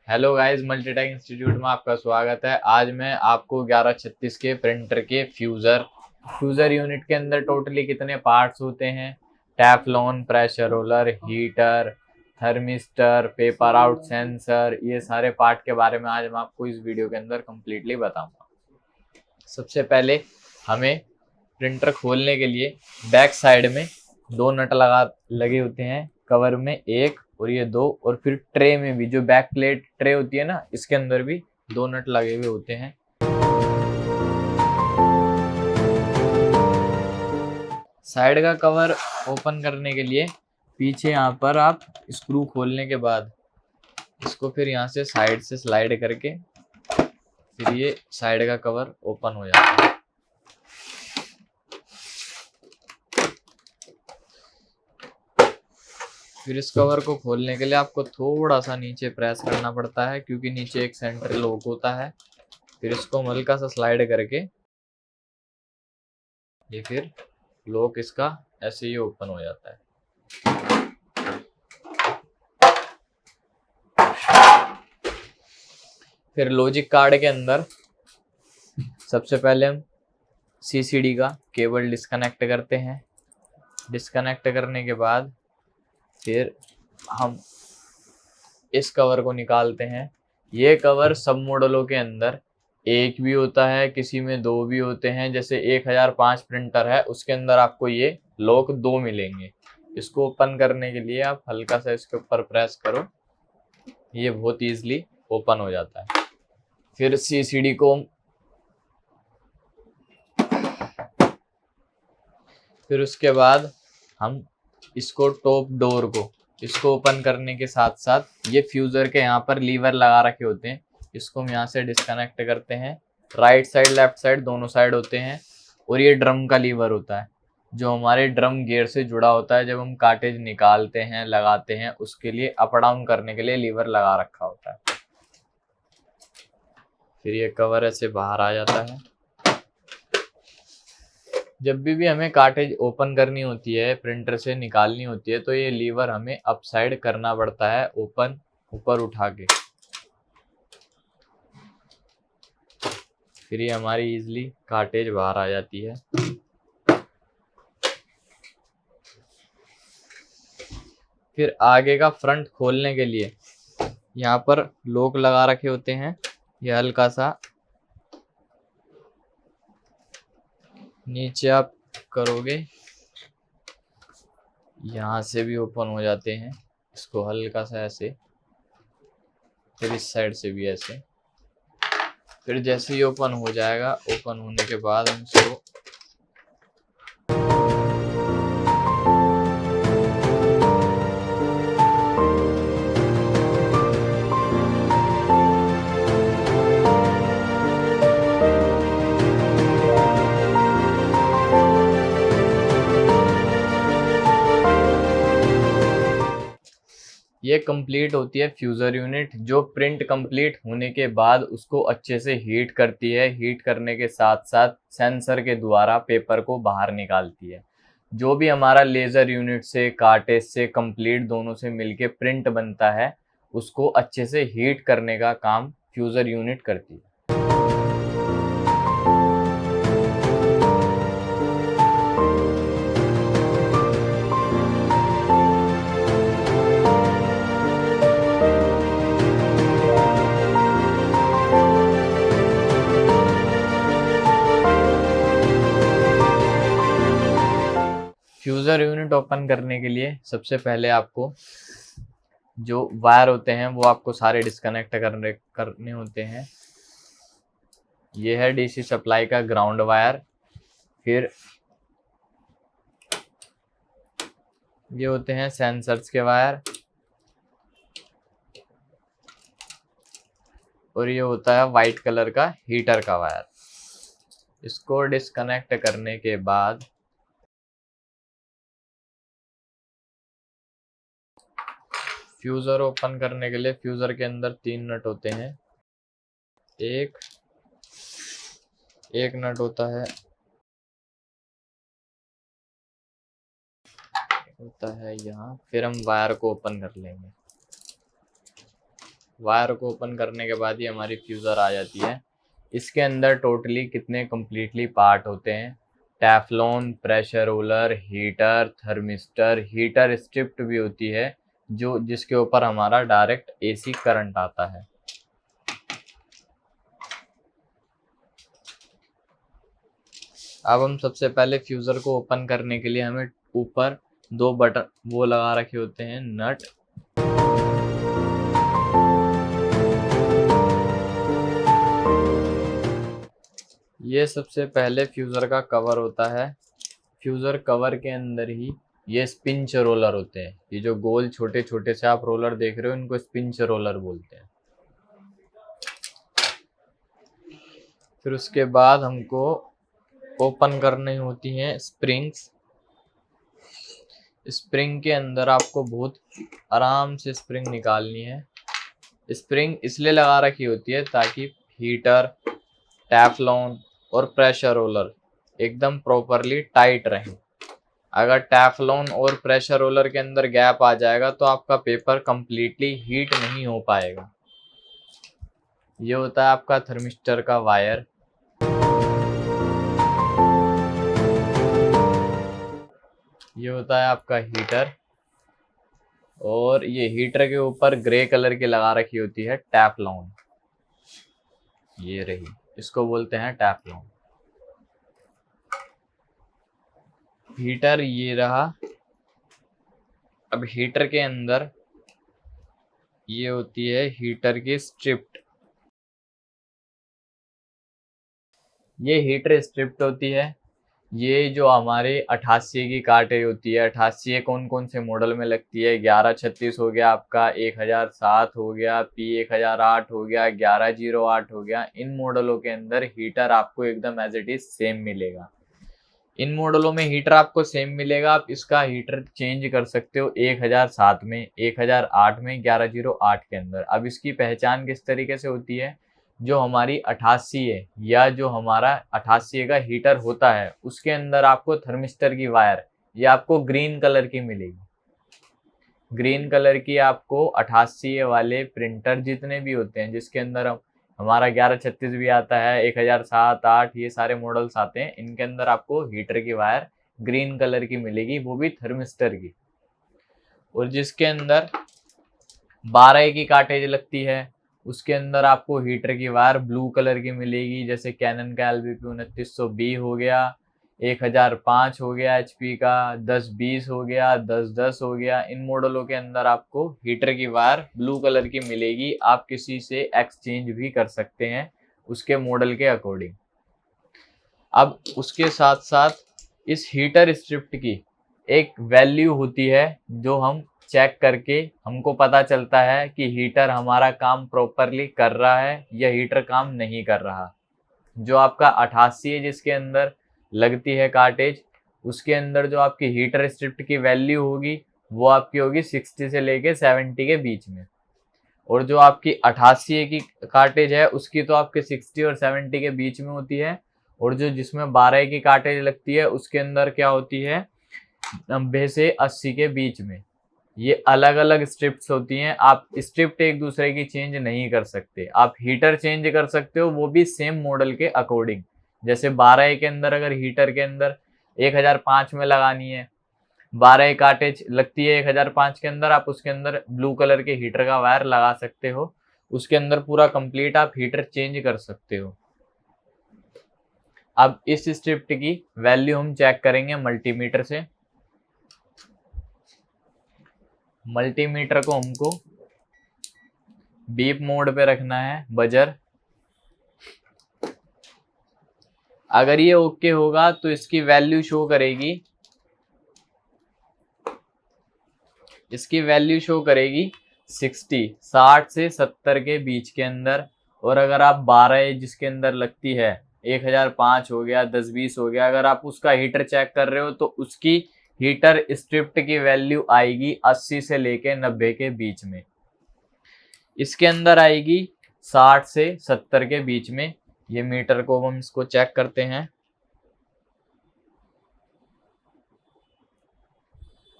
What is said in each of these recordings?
Hello guys, Multitech institute में आपका स्वागत है। आज मैं आपको 1136 के प्रिंटर के फ्यूजर यूनिट के अंदर टोटली कितने पार्ट्स होते हैं, Teflon, pressure roller, heater, thermistor, paper out sensor, ये सारे पार्ट के बारे में आज मैं आपको इस वीडियो के अंदर कंप्लीटली बताऊंगा। सबसे पहले हमें प्रिंटर खोलने के लिए बैक साइड में दो नट लगे होते हैं, कवर में एक और ये दो, और फिर ट्रे में भी जो बैक प्लेट ट्रे होती है ना, इसके अंदर भी दो नट लगे हुए होते हैं। साइड का कवर ओपन करने के लिए पीछे यहाँ पर आप स्क्रू खोलने के बाद इसको फिर यहाँ से साइड से स्लाइड करके फिर ये साइड का कवर ओपन हो जाता है। फिर इस कवर को खोलने के लिए आपको थोड़ा सा नीचे प्रेस करना पड़ता है, क्योंकि नीचे एक सेंटर लॉक होता है। फिर इसको हल्का सा स्लाइड करके ये फिर लॉक इसका ऐसे ही ओपन हो जाता है। फिर लॉजिक कार्ड के अंदर सबसे पहले हम सीसीडी का केबल डिस्कनेक्ट करते हैं। डिस्कनेक्ट करने के बाद फिर हम इस कवर को निकालते हैं। ये कवर सब मॉडलों के अंदर एक भी होता है, किसी में दो भी होते हैं। जैसे 1005 प्रिंटर है, उसके अंदर आपको ये लॉक दो मिलेंगे। इसको ओपन करने के लिए आप हल्का सा इसके ऊपर प्रेस करो, ये बहुत ईजिली ओपन हो जाता है। फिर सीसीडी को फिर उसके बाद हम इसको टॉप डोर को इसको ओपन करने के साथ साथ ये फ्यूजर के यहाँ पर लीवर लगा रखे होते हैं, इसको हम यहाँ से डिस्कनेक्ट करते हैं। राइट साइड लेफ्ट साइड दोनों साइड होते हैं। और ये ड्रम का लीवर होता है जो हमारे ड्रम गियर से जुड़ा होता है। जब हम कार्टेज निकालते हैं लगाते हैं, उसके लिए अप डाउन करने के लिए लीवर लगा रखा होता है। फिर ये कवर ऐसे बाहर आ जाता है। जब भी हमें कार्टेज ओपन करनी होती है, प्रिंटर से निकालनी होती है, तो ये लीवर हमें अप साइड करना पड़ता है, ओपन ऊपर उठा के। फिर ये हमारी इजीली कार्टेज बाहर आ जाती है। फिर आगे का फ्रंट खोलने के लिए यहाँ पर लॉक लगा रखे होते हैं। ये हल्का सा नीचे आप करोगे, यहाँ से भी ओपन हो जाते हैं। इसको हल्का सा ऐसे, फिर इस साइड से भी ऐसे। फिर जैसे ही ओपन हो जाएगा, ओपन होने के बाद हम इसको ये कंप्लीट होती है फ्यूजर यूनिट, जो प्रिंट कंप्लीट होने के बाद उसको अच्छे से हीट करती है। हीट करने के साथ साथ सेंसर के द्वारा पेपर को बाहर निकालती है। जो भी हमारा लेजर यूनिट से कार्टेज से कंप्लीट दोनों से मिलके प्रिंट बनता है, उसको अच्छे से हीट करने का काम फ्यूजर यूनिट करती है। फ्यूजर यूनिट ओपन करने के लिए सबसे पहले आपको जो वायर होते हैं वो आपको सारे डिस्कनेक्ट करने होते हैं। ये है डीसी सप्लाई का ग्राउंड वायर। फिर ये होते हैं सेंसर्स के वायर, और ये होता है वाइट कलर का हीटर का वायर। इसको डिस्कनेक्ट करने के बाद फ्यूजर ओपन करने के लिए फ्यूजर के अंदर तीन नट होते हैं। एक एक नट होता है यहाँ। फिर हम वायर को ओपन कर लेंगे। वायर को ओपन करने के बाद ही हमारी फ्यूज़र आ जाती है। इसके अंदर टोटली कितने कम्प्लीटली पार्ट होते हैं? Teflon, pressure roller, heater, thermistor, heater stripped भी होती है जो जिसके ऊपर हमारा डायरेक्ट एसी करंट आता है। अब हम सबसे पहले फ्यूज़र को ओपन करने के लिए हमें ऊपर दो बटन वो लगा रखे होते हैं नट। ये सबसे पहले फ्यूज़र का कवर होता है। फ्यूज़र कवर के अंदर ही ये स्पिंच रोलर होते हैं। ये जो गोल छोटे छोटे से आप रोलर देख रहे हो इनको स्पिंच रोलर बोलते हैं। फिर उसके बाद हमको ओपन करनी होती हैं स्प्रिंग्स। स्प्रिंग के अंदर आपको बहुत आराम से स्प्रिंग निकालनी है। स्प्रिंग इसलिए लगा रखी होती है ताकि हीटर, टेफ्लॉन और प्रेशर रोलर एकदम प्रॉपरली टाइट रहें। अगर टेफ्लॉन और प्रेशर रोलर के अंदर गैप आ जाएगा तो आपका पेपर कंप्लीटली हीट नहीं हो पाएगा। ये होता है आपका थर्मिस्टर का वायर। ये होता है आपका हीटर और ये हीटर के ऊपर ग्रे कलर की लगा रखी होती है टेफ्लॉन। ये रही, इसको बोलते हैं टेफ्लॉन। हीटर ये रहा। अब हीटर के अंदर ये होती है हीटर की स्ट्रिप्ट। ये हीटर स्ट्रिप्ट होती है। ये जो हमारे 88 की कार्टेज होती है, 88 कौन कौन से मॉडल में लगती है? 1136 हो गया आपका, 1007 हो गया, P1008 हो गया, 1108 हो गया। इन मॉडलों के अंदर हीटर आपको एकदम एज इट इज सेम मिलेगा। इन मॉडलों में हीटर आपको सेम मिलेगा। आप इसका हीटर चेंज कर सकते हो 1007 में, 1008 में, 1108 के अंदर। अब इसकी पहचान किस तरीके से होती है? जो हमारी 88 है या जो हमारा 88 का हीटर होता है उसके अंदर आपको थर्मिस्टर की वायर ये आपको ग्रीन कलर की मिलेगी। ग्रीन कलर की आपको 88 वाले प्रिंटर जितने भी होते हैं जिसके अंदर हमारा 1136 भी आता है, 1007, 8 ये सारे मॉडल्स आते हैं, इनके अंदर आपको हीटर की वायर ग्रीन कलर की मिलेगी, वो भी थर्मिस्टर की। और जिसके अंदर 12 की कार्टेज लगती है उसके अंदर आपको हीटर की वायर ब्लू कलर की मिलेगी। जैसे कैनन का LVP 2900B हो गया, 1005 हो गया HP का, 1020 हो गया, 1010 हो गया। इन मॉडलों के अंदर आपको हीटर की वायर ब्लू कलर की मिलेगी। आप किसी से एक्सचेंज भी कर सकते हैं उसके मॉडल के अकॉर्डिंग। अब उसके साथ साथ इस हीटर स्ट्रिप्ट की एक वैल्यू होती है जो हम चेक करके हमको पता चलता है कि हीटर हमारा काम प्रॉपरली कर रहा है या हीटर काम नहीं कर रहा। जो आपका 88 है जिसके अंदर लगती है कार्टेज, उसके अंदर जो आपकी हीटर स्ट्रिप्ट की वैल्यू होगी वो आपकी होगी 60 से लेके 70 के बीच में। और जो आपकी 88 की कार्टेज है उसकी तो आपके 60 और 70 के बीच में होती है। और जो जिसमें 12 की कार्टेज लगती है उसके अंदर क्या होती है? 90 से 80 के बीच में। ये अलग अलग स्ट्रिप्स होती हैं। आप स्ट्रिप्ट एक दूसरे की चेंज नहीं कर सकते। आप हीटर चेंज कर सकते हो वो भी सेम मॉडल के अकॉर्डिंग। जैसे 12 के अंदर अगर हीटर के अंदर 1005 में लगानी है, 12 कार्टेज लगती है 1005 के अंदर, आप उसके अंदर ब्लू कलर के हीटर का वायर लगा सकते हो। उसके अंदर पूरा कंप्लीट आप हीटर चेंज कर सकते हो। अब इस स्ट्रिप्ट की वैल्यू हम चेक करेंगे मल्टीमीटर से। मल्टीमीटर को हमको बीप मोड पे रखना है, बजर। अगर ये ओके होगा तो इसकी वैल्यू शो करेगी, इसकी वैल्यू शो करेगी 60 से 70 के बीच के अंदर। और अगर आप 12 जिसके अंदर लगती है 1005 हो गया, 1020 हो गया, अगर आप उसका हीटर चेक कर रहे हो तो उसकी हीटर स्ट्रिप्ट की वैल्यू आएगी 80 से लेके 90 के बीच में। इसके अंदर आएगी 60 से 70 के बीच में। ये मीटर को हम इसको चेक करते हैं।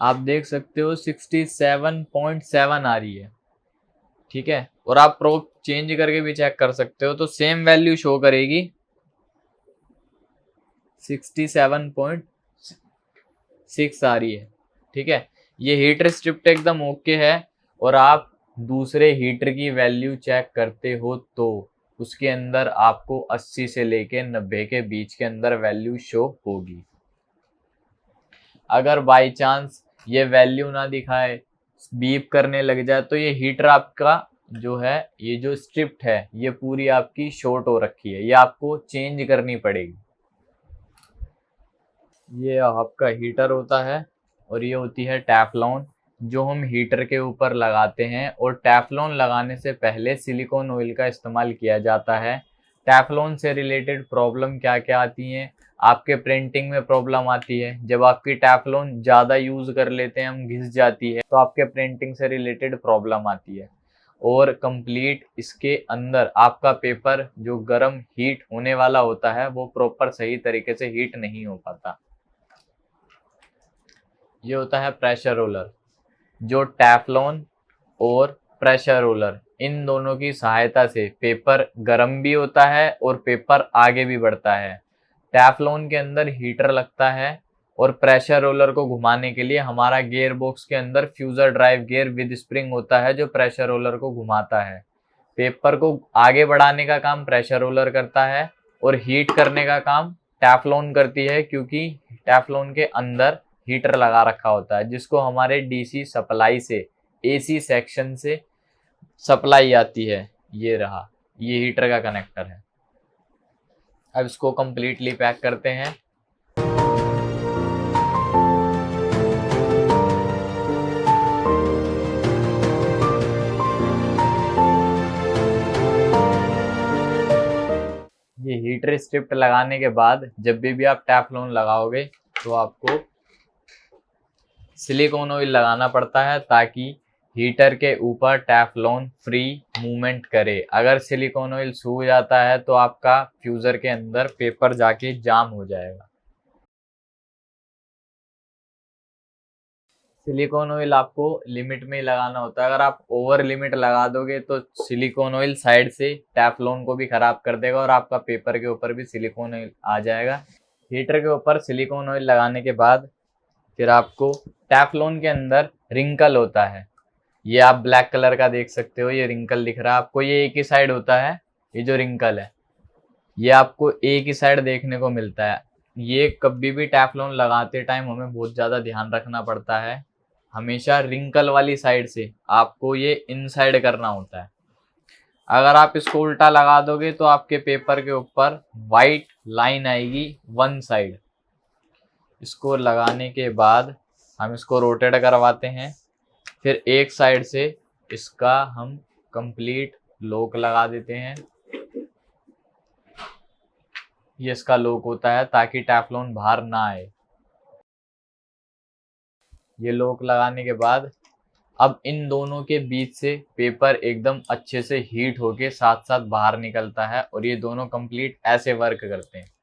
आप देख सकते हो 67.7 आ रही है। ठीक है, और आप प्रोब चेंज करके भी चेक कर सकते हो, तो सेम वैल्यू शो करेगी 67.6 आ रही है। ठीक है, ये हीटर स्ट्रिप्ट एकदम ओके है। और आप दूसरे हीटर की वैल्यू चेक करते हो तो उसके अंदर आपको 80 से लेके 90 के बीच के अंदर वैल्यू शो होगी। अगर बाई चांस ये वैल्यू ना दिखाए, बीप करने लग जाए, तो ये हीटर आपका जो है, ये जो स्ट्रिप्ट है ये पूरी आपकी शॉर्ट हो रखी है, ये आपको चेंज करनी पड़ेगी। ये आपका हीटर होता है और ये होती है टेफ्लॉन जो हम हीटर के ऊपर लगाते हैं। और टेफ्लॉन लगाने से पहले सिलिकॉन ऑयल का इस्तेमाल किया जाता है। टेफ्लॉन से रिलेटेड प्रॉब्लम क्या क्या आती हैं? आपके प्रिंटिंग में प्रॉब्लम आती है, जब आपकी टेफ्लॉन ज़्यादा यूज़ कर लेते हैं हम, घिस जाती है, तो आपके प्रिंटिंग से रिलेटेड प्रॉब्लम आती है। और कंप्लीट इसके अंदर आपका पेपर जो गर्म हीट होने वाला होता है वो प्रॉपर सही तरीके से हीट नहीं हो पाता। ये होता है प्रेशर रोलर, जो टेफ्लॉन और प्रेशर रोलर इन दोनों की सहायता से पेपर गर्म भी होता है और पेपर आगे भी बढ़ता है। टेफ्लॉन के अंदर हीटर लगता है और प्रेशर रोलर को घुमाने के लिए हमारा गियर बॉक्स के अंदर फ्यूजर ड्राइव गियर विद स्प्रिंग होता है जो प्रेशर रोलर को घुमाता है। पेपर को आगे बढ़ाने का काम प्रेशर रोलर करता है और हीट करने का काम टेफ्लॉन करती है, क्योंकि टेफ्लॉन के अंदर हीटर लगा रखा होता है जिसको हमारे डीसी सप्लाई से, एसी सेक्शन से सप्लाई आती है। ये रहा, ये हीटर का कनेक्टर है। अब इसको कंप्लीटली पैक करते हैं। ये हीटर स्ट्रिप्ट लगाने के बाद जब भी आप टेफ्लॉन लगाओगे तो आपको सिलिकॉन ऑयल लगाना पड़ता है ताकि हीटर के ऊपर टेफ्लॉन फ्री मूवमेंट करे। अगर सिलिकॉन ऑयल सूख जाता है तो आपका फ्यूजर के अंदर पेपर जाके जाम हो जाएगा। सिलिकॉन ऑयल आपको लिमिट में ही लगाना होता है। अगर आप ओवर लिमिट लगा दोगे तो सिलिकॉन ऑयल साइड से टेफ्लॉन को भी खराब कर देगा और आपका पेपर के ऊपर भी सिलिकॉन ऑयल आ जाएगा। हीटर के ऊपर सिलिकॉन ऑयल लगाने के बाद फिर आपको टेफ्लॉन के अंदर रिंकल होता है। ये आप ब्लैक कलर का देख सकते हो, ये रिंकल दिख रहा है आपको, ये एक ही साइड होता है। ये जो रिंकल है ये आपको एक ही साइड देखने को मिलता है। ये कभी भी टेफ्लॉन लगाते टाइम हमें बहुत ज़्यादा ध्यान रखना पड़ता है। हमेशा रिंकल वाली साइड से आपको ये इनसाइड करना होता है। अगर आप इसको उल्टा लगा दोगे तो आपके पेपर के ऊपर वाइट लाइन आएगी वन साइड। इसको लगाने के बाद हम इसको रोटेट करवाते हैं। फिर एक साइड से इसका हम कंप्लीट लॉक लगा देते हैं। ये इसका लॉक होता है ताकि टेफ्लॉन बाहर ना आए। ये लॉक लगाने के बाद अब इन दोनों के बीच से पेपर एकदम अच्छे से हीट होके साथ साथ बाहर निकलता है और ये दोनों कंप्लीट ऐसे वर्क करते हैं।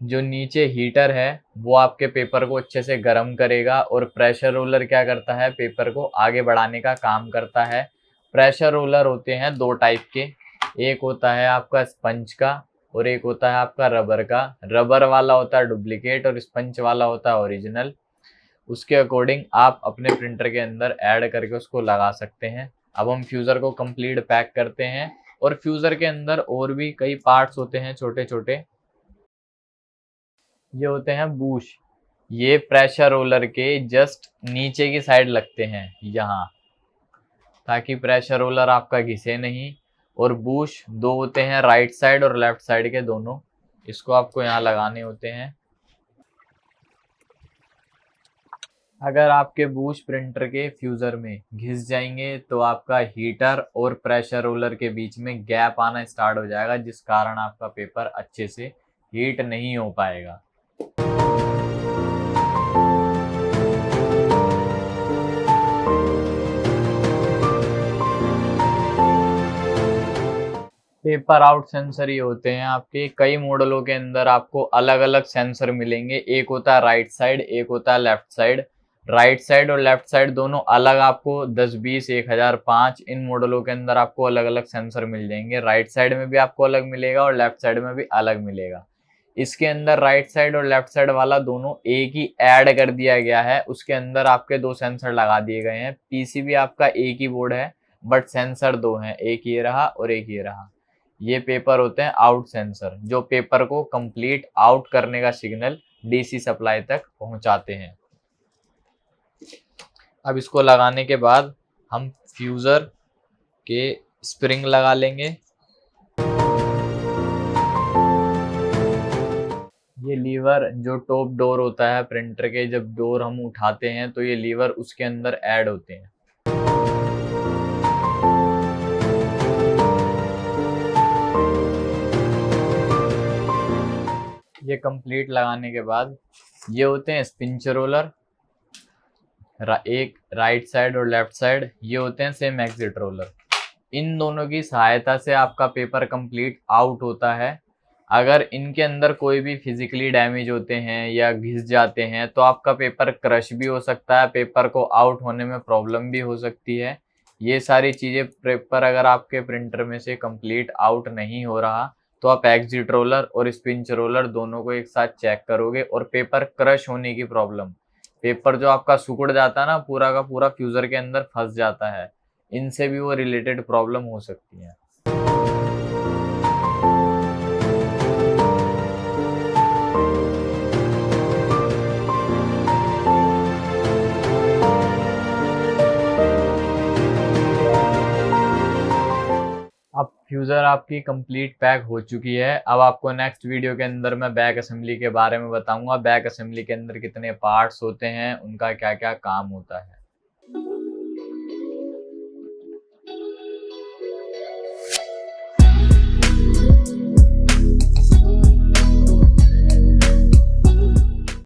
जो नीचे हीटर है वो आपके पेपर को अच्छे से गर्म करेगा और प्रेशर रोलर क्या करता है, पेपर को आगे बढ़ाने का काम करता है। प्रेशर रोलर होते हैं दो टाइप के, एक होता है आपका स्पंज का और एक होता है आपका रबर का। रबर वाला होता है डुप्लीकेट और स्पंज वाला होता है ओरिजिनल। उसके अकॉर्डिंग आप अपने प्रिंटर के अंदर ऐड करके उसको लगा सकते हैं। अब हम फ्यूज़र को कंप्लीट पैक करते हैं और फ्यूज़र के अंदर और भी कई पार्ट्स होते हैं छोटे छोटे। ये होते हैं बूश, ये प्रेशर रोलर के जस्ट नीचे की साइड लगते हैं यहाँ, ताकि प्रेशर रोलर आपका घिसे नहीं। और बूश दो होते हैं, राइट साइड और लेफ्ट साइड के दोनों। इसको आपको यहाँ लगाने होते हैं। अगर आपके बूश प्रिंटर के फ्यूज़र में घिस जाएंगे तो आपका हीटर और प्रेशर रोलर के बीच में गैप आना स्टार्ट हो जाएगा, जिस कारण आपका पेपर अच्छे से हीट नहीं हो पाएगा। पेपर आउट सेंसर ही होते हैं आपके। कई मॉडलों के अंदर आपको अलग अलग सेंसर मिलेंगे, एक होता है राइट साइड, एक होता है लेफ्ट साइड। राइट साइड और लेफ्ट साइड दोनों अलग आपको 10, 20, 1000, 5 इन मॉडलों के अंदर आपको अलग अलग सेंसर मिल जाएंगे। राइट साइड में भी आपको अलग मिलेगा और लेफ्ट साइड में भी अलग मिलेगा। इसके अंदर राइट साइड और लेफ्ट साइड वाला दोनों एक ही ऐड कर दिया गया है। उसके अंदर आपके दो सेंसर लगा दिए गए हैं। पीसीबी आपका एक ही बोर्ड है बट सेंसर दो हैं, एक ये रहा और एक ये रहा। ये पेपर होते हैं आउट सेंसर, जो पेपर को कंप्लीट आउट करने का सिग्नल डीसी सप्लाई तक पहुंचाते हैं। अब इसको लगाने के बाद हम फ्यूजर के स्प्रिंग लगा लेंगे। ये लीवर जो टॉप डोर होता है प्रिंटर के, जब डोर हम उठाते हैं तो ये लीवर उसके अंदर ऐड होते हैं। ये कंप्लीट लगाने के बाद ये होते हैं स्पिंच रोलर, एक राइट साइड और लेफ्ट साइड, ये होते हैं सेम एग्जिट रोलर। इन दोनों की सहायता से आपका पेपर कंप्लीट आउट होता है। अगर इनके अंदर कोई भी फिजिकली डैमेज होते हैं या घिस जाते हैं तो आपका पेपर क्रश भी हो सकता है, पेपर को आउट होने में प्रॉब्लम भी हो सकती है। ये सारी चीज़ें पेपर अगर आपके प्रिंटर में से कंप्लीट आउट नहीं हो रहा तो आप एग्जिट रोलर और स्पिंच रोलर दोनों को एक साथ चेक करोगे। और पेपर क्रश होने की प्रॉब्लम, पेपर जो आपका सिकुड़ जाता है ना, पूरा का पूरा फ्यूजर के अंदर फंस जाता है, इनसे भी वो रिलेटेड प्रॉब्लम हो सकती है। अब फ्यूजर आपकी कंप्लीट पैक हो चुकी है। अब आपको नेक्स्ट वीडियो के अंदर मैं बैक असेंबली के बारे में बताऊंगा। बैक असेंबली के अंदर कितने पार्ट्स होते हैं, उनका क्या क्या काम होता है।